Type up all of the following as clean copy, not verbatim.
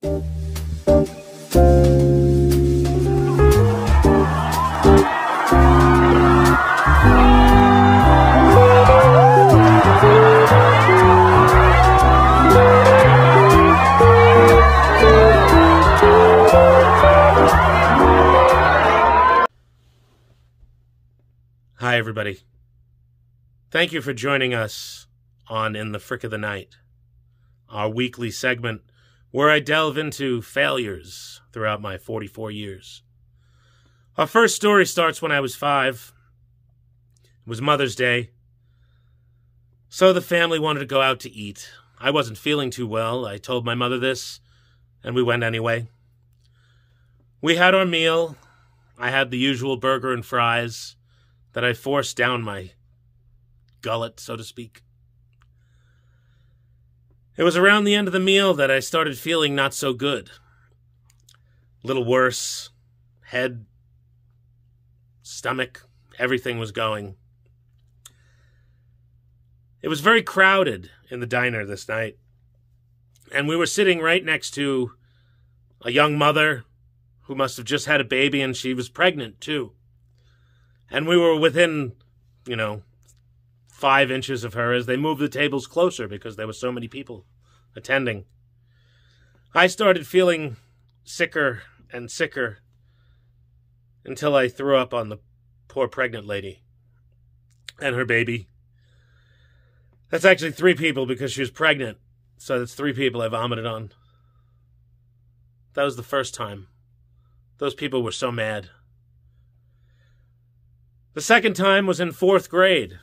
Hi, everybody. Thank you for joining us on In the Frick of the Night, our weekly segment where I delve into failures throughout my 44 years. Our first story starts when I was 5. It was Mother's Day, so the family wanted to go out to eat. I wasn't feeling too well. I told my mother this, and we went anyway. We had our meal. I had the usual burger and fries that I forced down my gullet, so to speak. It was around the end of the meal that I started feeling not so good. A little worse. Head, stomach, everything was going. It was very crowded in the diner this night, and we were sitting right next to a young mother who must have just had a baby, and she was pregnant too. And we were within, 5 inches of her as they moved the tables closer because there were so many people attending. I started feeling sicker and sicker until I threw up on the poor pregnant lady and her baby. That's actually 3 people because she was pregnant, so that's 3 people I vomited on. That was the first time. Those people were so mad. The second time was in 4th grade.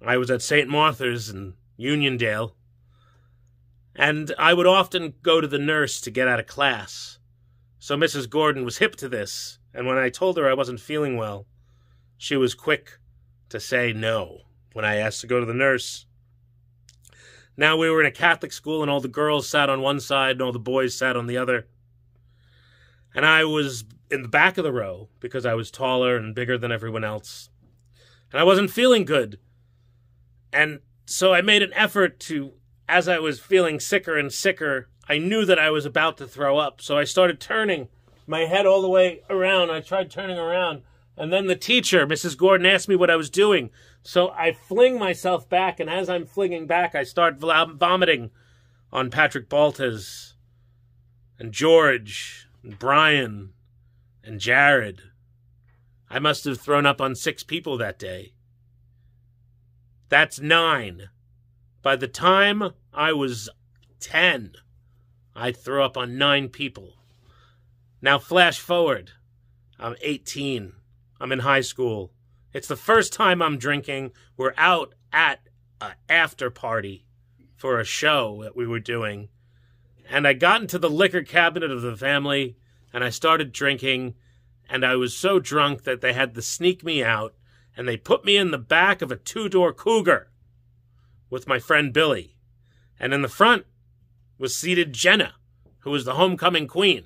I was at St. Martha's in Uniondale, and I would often go to the nurse to get out of class. So Mrs. Gordon was hip to this, and when I told her I wasn't feeling well, she was quick to say no when I asked to go to the nurse. Now we were in a Catholic school, and all the girls sat on one side and all the boys sat on the other. And I was in the back of the row because I was taller and bigger than everyone else. And I wasn't feeling good. And so I made an effort to, as I was feeling sicker and sicker, I knew that I was about to throw up. So I started turning my head all the way around. I tried turning around. And then the teacher, Mrs. Gordon, asked me what I was doing. So I fling myself back. And as I'm flinging back, I start vomiting on Patrick Baltas and George and Brian and Jared. I must have thrown up on 6 people that day. That's 9. By the time I was 10, I threw up on 9 people. Now flash forward. I'm 18. I'm in high school. It's the first time I'm drinking. We're out at an after party for a show that we were doing. And I got into the liquor cabinet of the family, and I started drinking, and I was so drunk that they had to sneak me out, and they put me in the back of a 2-door Cougar with my friend Billy. And in the front was seated Jenna, who was the homecoming queen.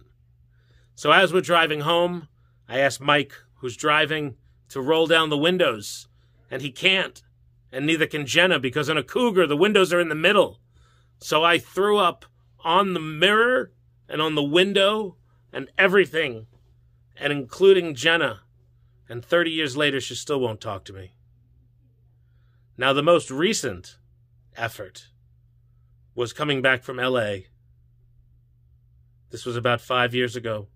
So as we're driving home, I asked Mike, who's driving, to roll down the windows, and he can't, and neither can Jenna, because in a Cougar, the windows are in the middle. So I threw up on the mirror and on the window and everything, and including Jenna. And 30 years later, she still won't talk to me. Now, the most recent effort was coming back from L.A. This was about 5 years ago.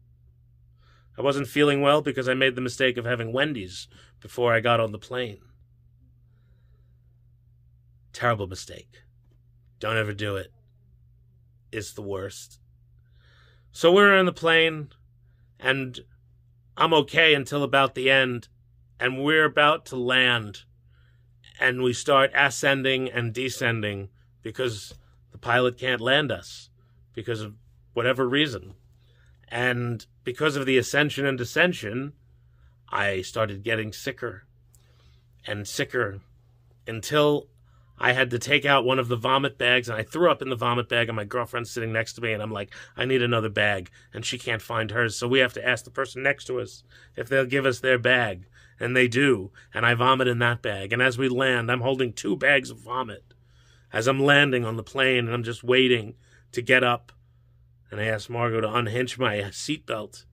I wasn't feeling well because I made the mistake of having Wendy's before I got on the plane. Terrible mistake. Don't ever do it. It's the worst. So we're on the plane, and I'm okay until about the end, and we're about to land, and we start ascending and descending because the pilot can't land us because of whatever reason. And because of the ascension and descension, I started getting sicker and sicker until I had to take out one of the vomit bags, and I threw up in the vomit bag, and my girlfriend's sitting next to me, and I'm like, I need another bag, and she can't find hers, so we have to ask the person next to us if they'll give us their bag, and they do, and I vomit in that bag, and as we land, I'm holding 2 bags of vomit as I'm landing on the plane, and I'm just waiting to get up and I ask Margot to unhinge my seatbelt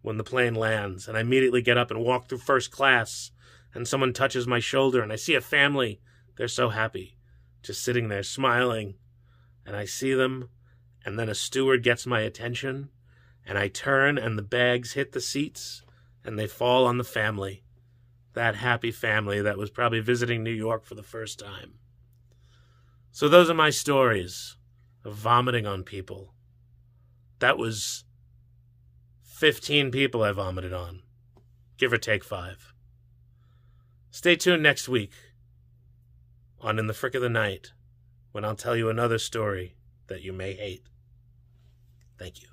when the plane lands, and I immediately get up and walk through first class, and someone touches my shoulder, and I see a family. They're so happy, just sitting there smiling, and I see them, and then a steward gets my attention, and I turn, and the bags hit the seats, and they fall on the family. That happy family that was probably visiting New York for the first time. So those are my stories of vomiting on people. That was 15 people I vomited on, give or take 5. Stay tuned next week on In the Frick of the Night, when I'll tell you another story that you may hate. Thank you.